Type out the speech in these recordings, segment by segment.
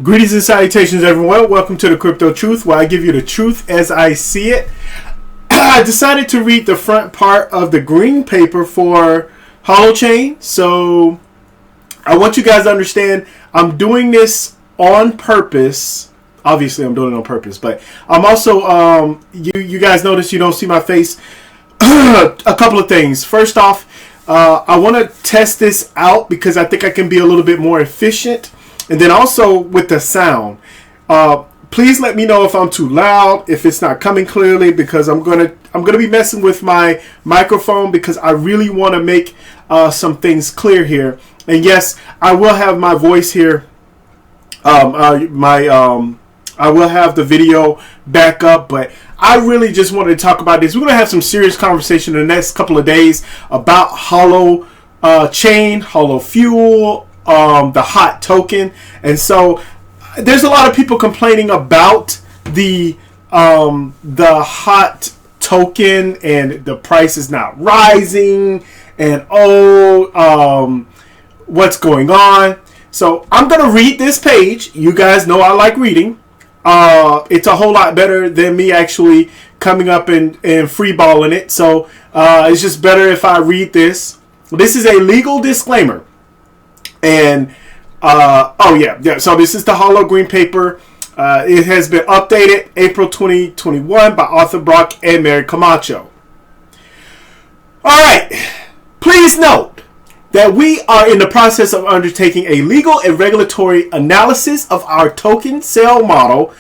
Greetings and salutations, everyone. Welcome to the Crypto Truth, where I give you the truth as I see it. I decided to read the front part of the green paper for Holochain. So I want you guys to understand I'm doing this on purpose. Obviously, I'm doing it on purpose, but I'm also, you guys notice you don't see my face. A couple of things. First off, I want to test this out because I think I can be a little bit more efficient. And then also with the sound, please let me know if I'm too loud, if it's not coming clearly, because I'm gonna be messing with my microphone because I really want to make some things clear here. And yes, I will have my voice here. I will have the video back up, but I really just wanted to talk about this. We're gonna have some serious conversation in the next couple of days about Holochain, Holo Fuel. The hot token. And so there's a lot of people complaining about the hot token and the price is not rising and what's going on. So I'm gonna read this page. You guys know I like reading. It's a whole lot better than me actually coming up and freeballing it. So it's just better if I read this. This is a legal disclaimer. And, so this is the Holo Green Paper. It has been updated April 2021 by Arthur Brock and Mary Camacho. All right. Please note that we are in the process of undertaking a legal and regulatory analysis of our token sale model,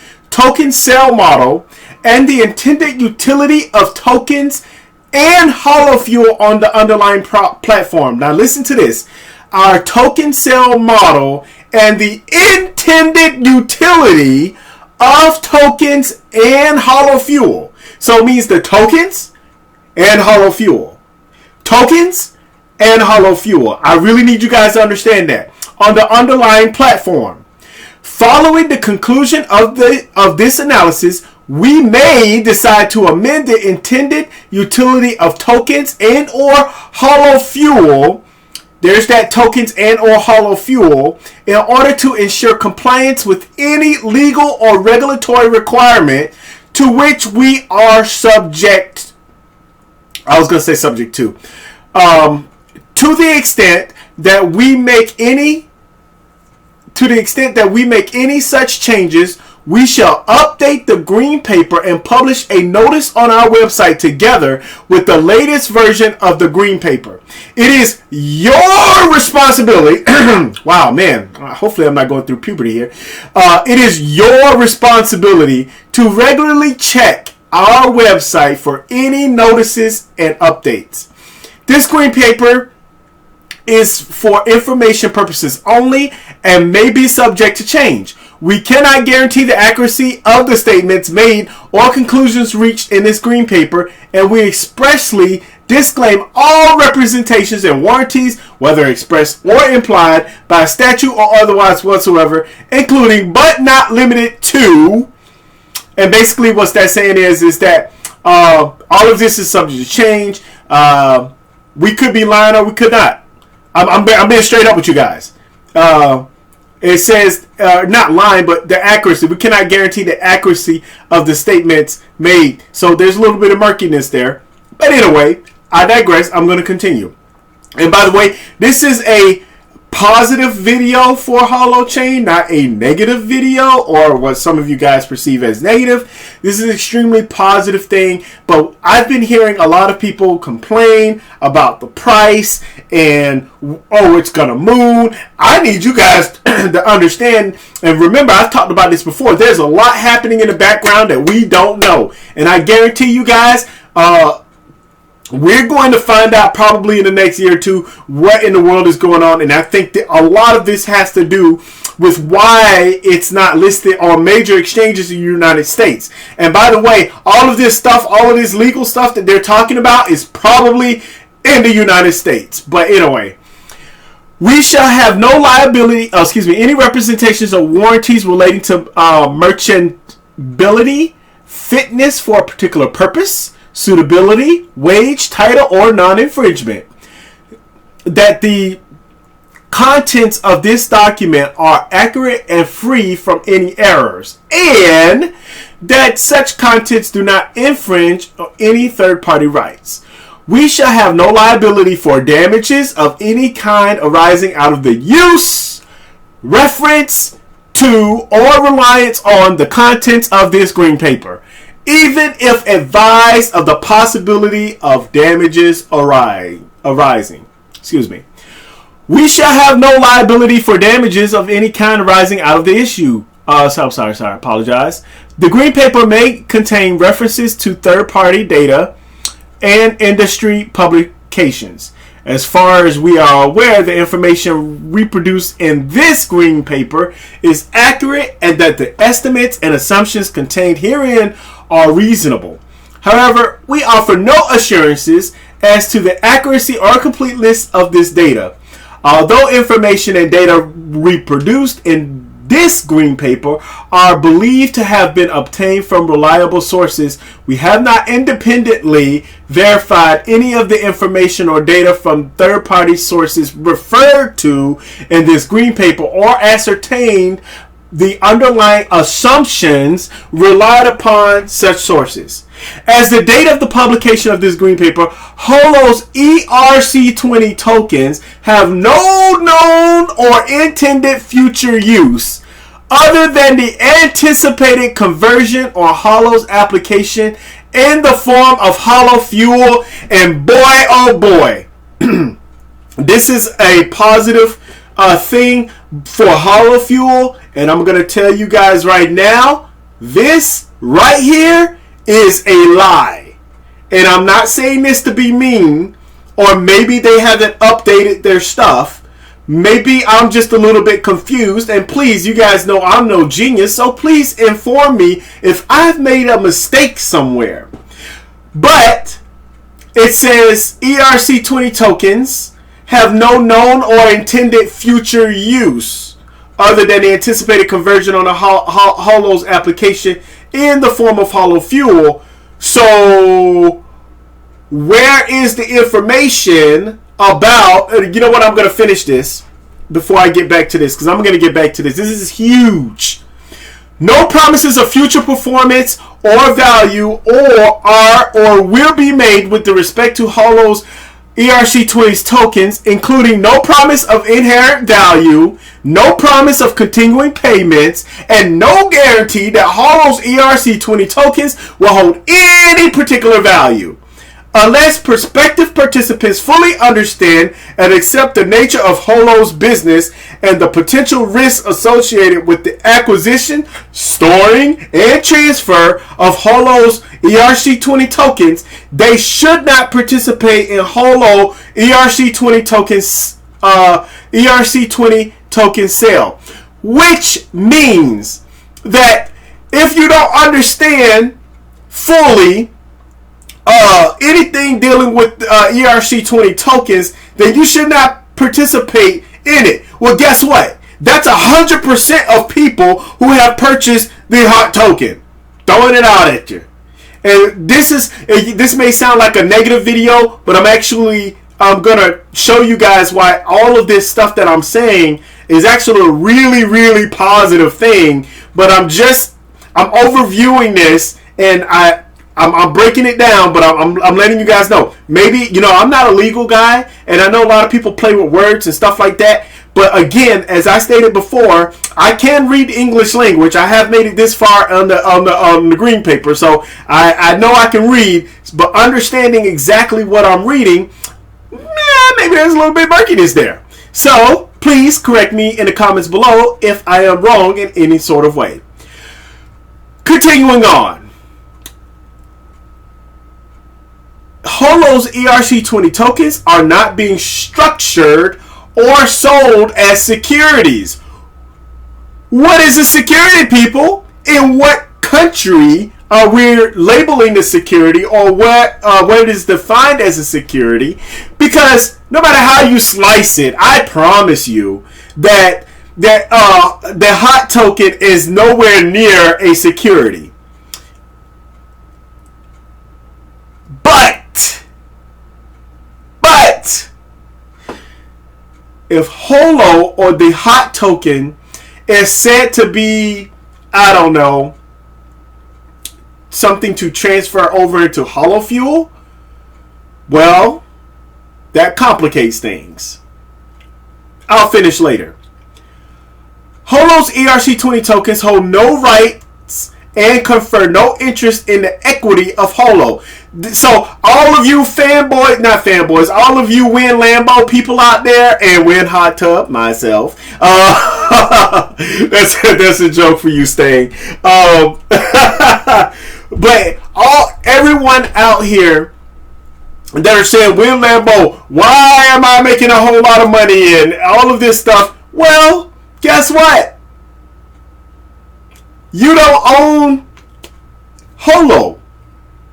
and the intended utility of tokens and Holo Fuel on the underlying platform. Now listen to this. Our token sale model and the intended utility of tokens and Holo Fuel. So it means the tokens and Holo Fuel. Tokens and Holo Fuel. I really need you guys to understand that. On the underlying platform. Following the conclusion of this analysis, we may decide to amend the intended utility of tokens and or Holo Fuel. There's that tokens and or Holo Fuel in order to ensure compliance with any legal or regulatory requirement to which we are subject. I was going to say subject to. To the extent that we make any such changes, we shall update the green paper and publish a notice on our website together with the latest version of the green paper. It is your responsibility. Wow, man. Hopefully I'm not going through puberty here. It is your responsibility to regularly check our website for any notices and updates. This green paper is for information purposes only and may be subject to change. We cannot guarantee the accuracy of the statements made or conclusions reached in this green paper, and we expressly disclaim all representations and warranties, whether expressed or implied by statute or otherwise whatsoever, including but not limited to. And basically what that's saying is that all of this is subject to change. We could be lying or we could not. I'm being straight up with you guys. It says, not lying, but the accuracy. We cannot guarantee the accuracy of the statements made. So there's a little bit of murkiness there. But anyway, I digress. I'm going to continue. And by the way, this is a positive video for Holochain, not a negative video or what some of you guys perceive as negative. This is an extremely positive thing, but I've been hearing a lot of people complain about the price and, it's gonna moon. I need you guys to understand and remember, I've talked about this before. There's a lot happening in the background that we don't know, and I guarantee you guys, we're going to find out probably in the next year or two what in the world is going on. And I think that a lot of this has to do with why it's not listed on major exchanges in the United States. And by the way, all of this stuff, all of this legal stuff that they're talking about is probably in the United States. But anyway, we shall have no liability, any representations or warranties relating to merchantability, fitness for a particular purpose, suitability, wage, title, or non-infringement. That the contents of this document are accurate and free from any errors, and that such contents do not infringe on any third-party rights. We shall have no liability for damages of any kind arising out of the use, reference to, or reliance on the contents of this green paper, even if advised of the possibility of damages arising. Excuse me. We shall have no liability for damages of any kind arising out of the issue. Sorry, apologize. The green paper may contain references to third-party data and industry publications. As far as we are aware, the information reproduced in this green paper is accurate and that the estimates and assumptions contained herein are reasonable. However, we offer no assurances as to the accuracy or completeness of this data. Although information and data reproduced in this green paper are believed to have been obtained from reliable sources, we have not independently verified any of the information or data from third-party sources referred to in this green paper or ascertained the underlying assumptions relied upon such sources. As the date of the publication of this green paper, Holo's ERC20 tokens have no known or intended future use other than the anticipated conversion on Holo's application in the form of Holo Fuel. And boy, oh boy, this is a positive thing for Holo Fuel. And I'm going to tell you guys right now, this right here is a lie. And I'm not saying this to be mean, or maybe they haven't updated their stuff. Maybe I'm just a little bit confused. And please, you guys know I'm no genius, so please inform me if I've made a mistake somewhere. But it says ERC20 tokens have no known or intended future use other than the anticipated conversion on the Holo's application in the form of Holo Fuel. So where is the information about, you know what, I'm going to finish this before I get back to this, because I'm going to get back to this. This is huge. No promises of future performance or value are or will be made with respect to Holo's ERC20's tokens, including no promise of inherent value, no promise of continuing payments, and no guarantee that Holo's ERC20 tokens will hold any particular value. Unless prospective participants fully understand and accept the nature of Holo's business and the potential risks associated with the acquisition, storing, and transfer of Holo's ERC20 tokens, they should not participate in Holo ERC20 tokens ERC20 token sale. Which means that if you don't understand fully anything dealing with ERC20 tokens, then you should not participate in it. Well, guess what? That's 100% of people who have purchased the hot token. Throwing it out at you. And this may sound like a negative video, but I'm gonna show you guys why all of this stuff that I'm saying is actually a really, really positive thing. But I'm overviewing this, and I'm breaking it down, but I'm letting you guys know. Maybe, I'm not a legal guy, and I know a lot of people play with words and stuff like that. But again, as I stated before, I can read English language. I have made it this far on the green paper, so I know I can read. But understanding exactly what I'm reading, maybe there's a little bit of murkiness there. So please correct me in the comments below if I am wrong in any sort of way. Continuing on. Holo's ERC20 tokens are not being structured or sold as securities. What is a security, people? In what country are we labeling the security, or what it is defined as a security? Because no matter how you slice it, I promise you that the hot token is nowhere near a security. But if Holo, or the hot token, is said to be, I don't know, something to transfer over into holofuel, well, that complicates things. I'll finish later. Holo's ERC20 tokens hold no rights and confer no interest in the equity of Holo. So all of you all of you Win Lambo people out there, and Win Hot Tub, myself. That's a joke for you, Staying. But everyone out here that are saying, Win Lambo, why am I making a whole lot of money and all of this stuff? Well, guess what? You don't own Holo.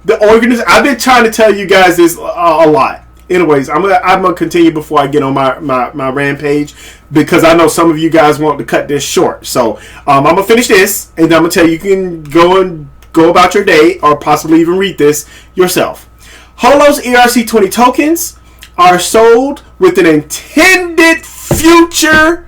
The organization. I've been trying to tell you guys this a lot. Anyways, I'm gonna continue before I get on my rampage, because I know some of you guys want to cut this short. So I'm gonna finish this, and I'm gonna tell you can go about your day, or possibly even read this yourself. Holo's ERC20 tokens are sold with an intended future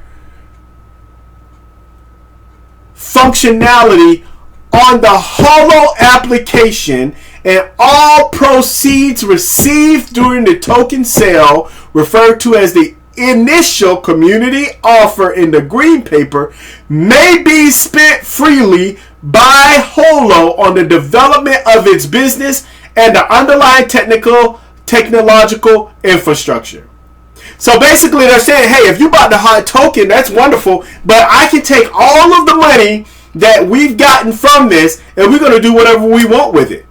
functionality on the Holo application, and all proceeds received during the token sale, referred to as the initial community offer in the green paper, may be spent freely by Holo on the development of its business and the underlying technological infrastructure. So basically they're saying, hey, if you bought the hot token, that's wonderful, but I can take all of the money that we've gotten from this, and we're going to do whatever we want with it.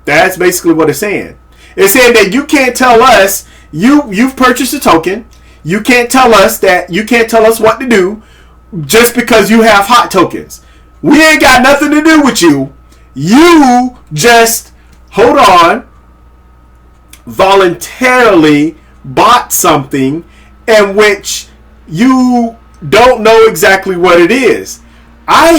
That's basically what it's saying. It's saying that you can't tell us, you've purchased a token, you can't tell us what to do just because you have hot tokens. We ain't got nothing to do with you. You just, hold on, voluntarily bought something in which you don't know exactly what it is. I'm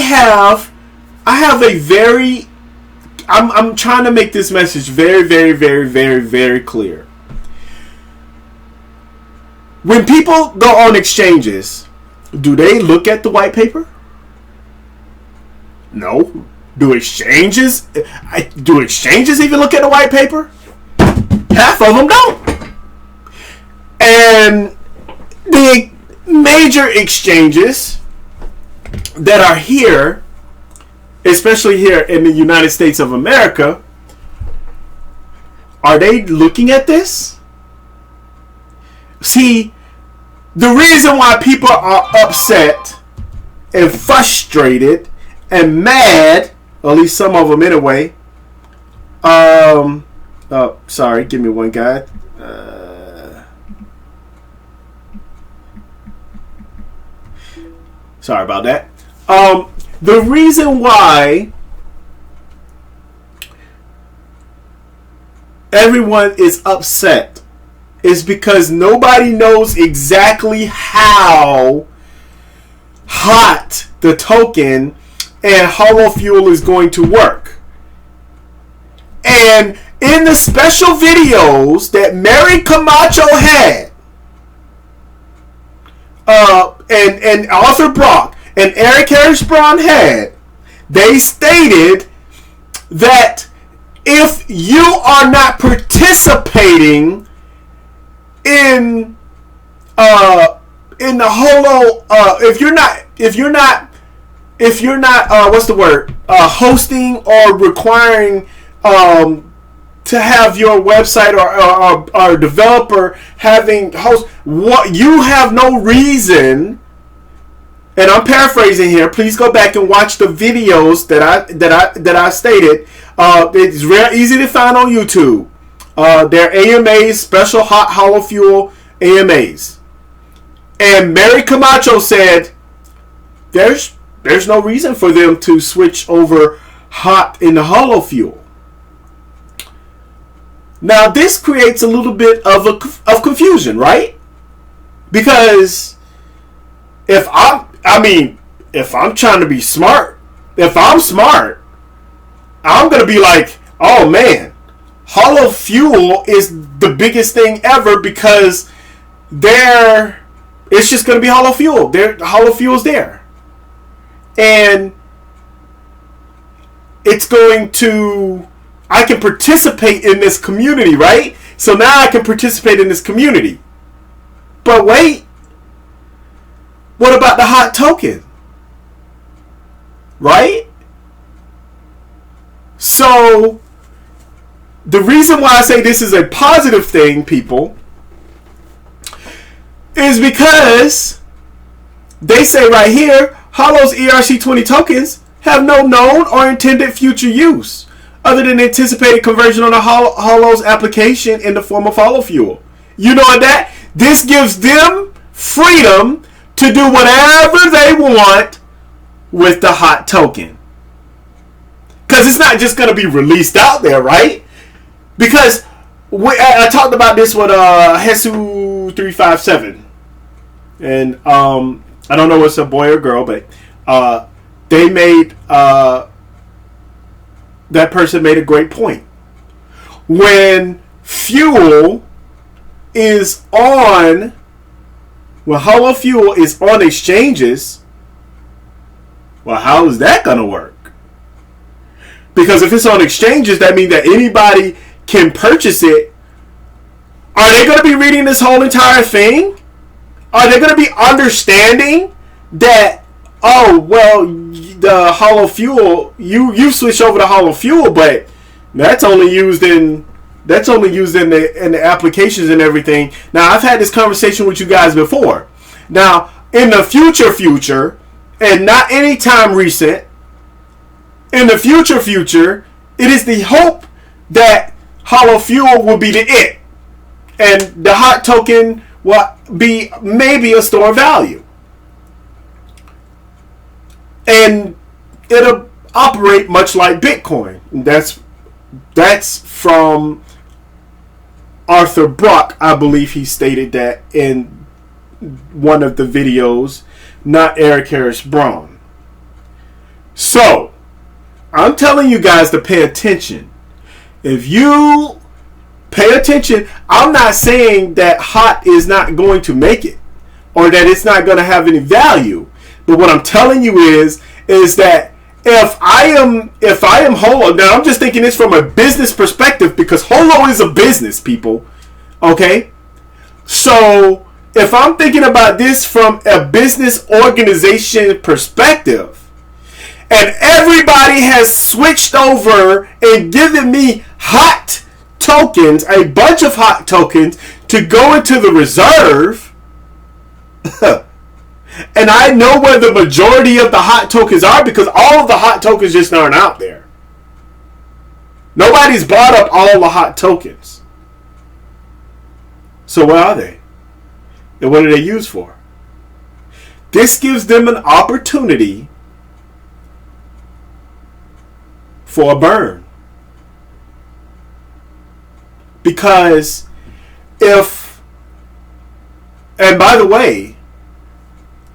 trying to make this message very, very, very, very, very clear. When people go on exchanges, do they look at the white paper? No. Do exchanges even look at the white paper? Half of them don't. And the major exchanges that are here, especially here in the United States of America, are they looking at this? See, the reason why people are upset and frustrated and mad, or at least some of them anyway. Sorry, give me one guy. Sorry about that. The reason why everyone is upset is because nobody knows exactly how hot the token and holofuel is going to work. And in the special videos that Mary Camacho had, and Arthur Brock and Eric Harris-Braun had, they stated that if you are not participating in the Holo, if you're not hosting or requiring to have your website or developer having host, what you have no reason. And I'm paraphrasing here. Please go back and watch the videos that I stated. It's very easy to find on YouTube. They're AMAs, special hot holofuel AMAs. And Mary Camacho said there's no reason for them to switch over hot in the holofuel. Now this creates a little bit of confusion, right? Because if I'm trying to be smart, if I'm smart, I'm going to be like, oh man, holofuel is the biggest thing ever, because it's just going to be hollow fuel. Hollow fuel's there. And it's going to, I can participate in this community, right? So now I can participate in this community. But wait, what about the hot token? Right? So the reason why I say this is a positive thing, people, is because they say right here, Hollow's ERC20 tokens have no known or intended future use other than anticipated conversion on a Hollow's application in the form of hollow fuel. You know what that? This gives them freedom to do whatever they want with the hot token. Because it's not just going to be released out there, right? Because I talked about this with Hesu357. And I don't know if it's a boy or girl, but they made that person made a great point. When fuel is on, when hollow fuel is on exchanges, well, how is that going to work? Because if it's on exchanges, that means that anybody can purchase it. Are they going to be reading this whole entire thing? Are they going to be understanding that, oh, well, the hollow fuel, you switch over to hollow fuel, but that's only used in the applications and everything. Now, I've had this conversation with you guys before. Now, in the future, and not anytime recent, in the future, it is the hope that hollow fuel will be the it, and the hot token will be maybe a store of value, and it'll operate much like Bitcoin. That's from Arthur Brock. I believe he stated that in one of the videos, not Eric Harris Braun. So I'm telling you guys to pay attention. If you pay attention, I'm not saying that hot is not going to make it or that it's not going to have any value. But what I'm telling you is that if I am Holo, now I'm just thinking this from a business perspective because Holo is a business, people. Okay? So if I'm thinking about this from a business organization perspective, and everybody has switched over and given me hot tokens, a bunch of hot tokens to go into the reserve, and I know where the majority of the hot tokens are because all of the hot tokens just aren't out there. Nobody's bought up all the hot tokens. So where are they? And what are they used for? This gives them an opportunity for a burn. Because and by the way,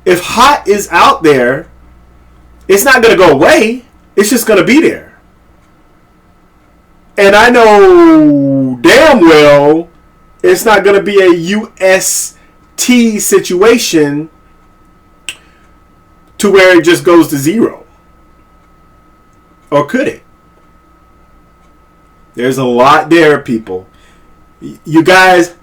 if hot is out there, it's not going to go away. It's just going to be there. And I know damn well it's not going to be a UST situation to where it just goes to zero. Or could it? There's a lot there, people. You guys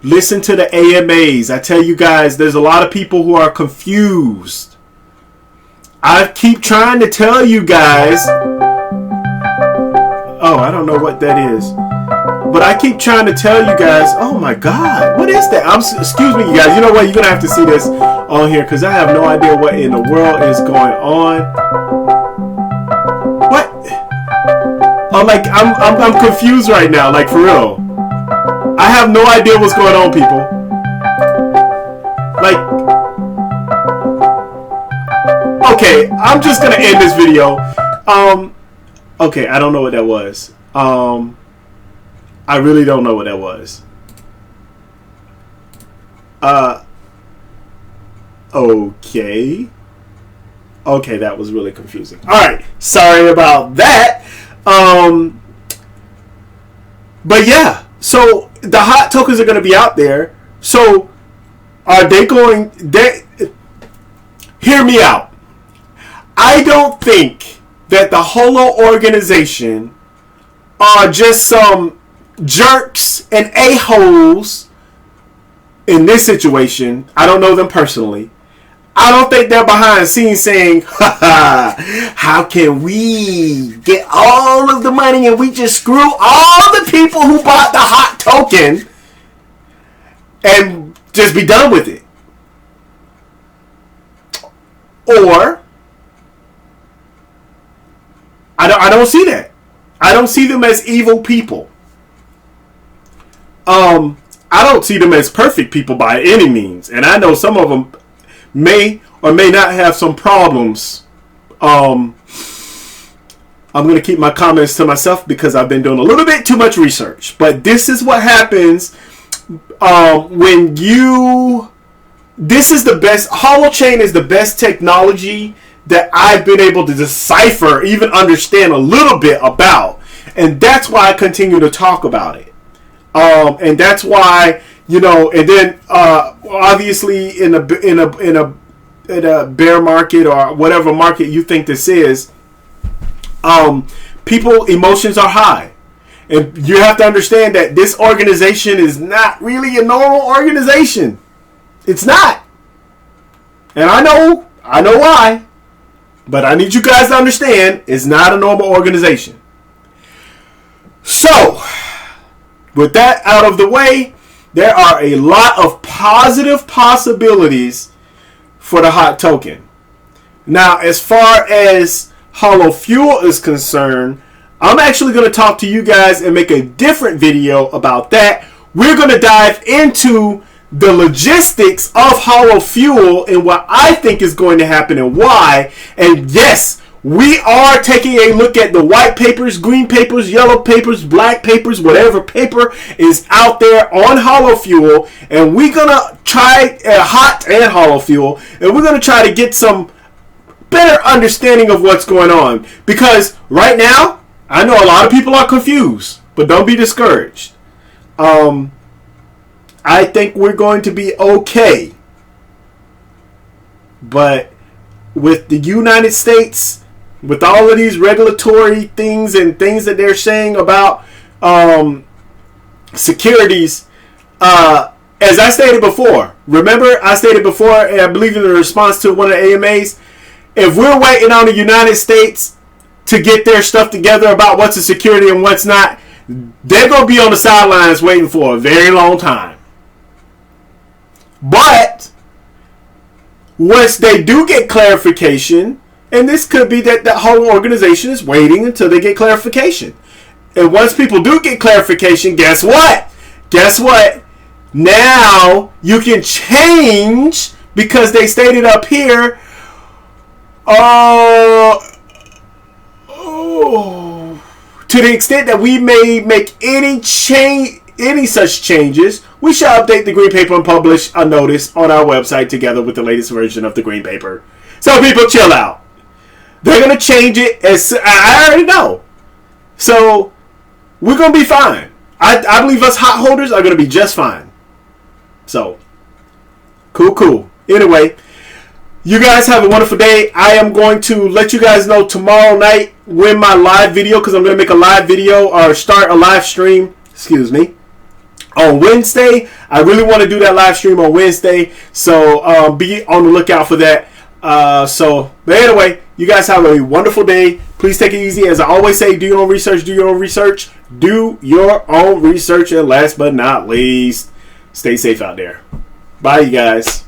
listen to the AMAs. I tell you guys, there's a lot of people who are confused. I keep trying to tell you guys. Oh, I don't know what that is. But I keep trying to tell you guys. Oh my God, what is that? Excuse me, you guys. You know what? You're gonna have to see this on here because I have no idea what in the world is going on. What? Oh, like I'm confused right now. Like for real. I have no idea what's going on, people. Like, okay, I'm just gonna end this video. Okay, I don't know what that was. I really don't know what that was. Okay. Okay, that was really confusing. Alright, sorry about that. But yeah, so the hot tokens are going to be out there. So are they going? Hear me out. I don't think that the Holo organization are just some jerks and a-holes in this situation. I don't know them personally. I don't think they're behind the scenes saying, ha ha, how can we get all of the money and we just screw all the people who bought the hot token and just be done with it. Or, I don't see that. I don't see them as evil people. I don't see them as perfect people by any means. And I know some of them may or may not have some problems. I'm going to keep my comments to myself because I've been doing a little bit too much research. But this is what happens when you... This is the best... Holochain is the best technology that I've been able to decipher, even understand a little bit about. And that's why I continue to talk about it. And that's why... You know, and then obviously in a bear market or whatever market you think this is, people emotions are high, and you have to understand that this organization is not really a normal organization. It's not, and I know why, but I need you guys to understand it's not a normal organization. So, with that out of the way. There are a lot of positive possibilities for the hot token. Now, as far as Holo Fuel is concerned, I'm actually going to talk to you guys and make a different video about that. We're going to dive into the logistics of Holo Fuel and what I think is going to happen and why. And yes, we are taking a look at the white papers, green papers, yellow papers, black papers, whatever paper is out there on Holo Fuel. And we're going to try hot and Holo Fuel. And we're going to try to get some better understanding of what's going on. Because right now, I know a lot of people are confused. But don't be discouraged. I think we're going to be okay. But with the United States... With all of these regulatory things and things that they're saying about securities, as I stated before, remember I stated before, and I believe in the response to one of the AMAs, if we're waiting on the United States to get their stuff together about what's a security and what's not, they're going to be on the sidelines waiting for a very long time. But once they do get clarification, and this could be that the whole organization is waiting until they get clarification. And once people do get clarification, guess what? Guess what? Now you can change, because they stated up here, to the extent that we may make any such changes, we shall update the green paper and publish a notice on our website together with the latest version of the green paper. So people, chill out. They're going to change it. I already know. So, we're going to be fine. I believe us hot holders are going to be just fine. So, cool. Anyway, you guys have a wonderful day. I am going to let you guys know tomorrow night when my live video, because I'm going to make a live video or start a live stream, on Wednesday. I really want to do that live stream on Wednesday. So, be on the lookout for that. But anyway, you guys have a wonderful day. Please take it easy. As I always say, do your own research. Do your own research. Do your own research. And last but not least, stay safe out there. Bye, you guys.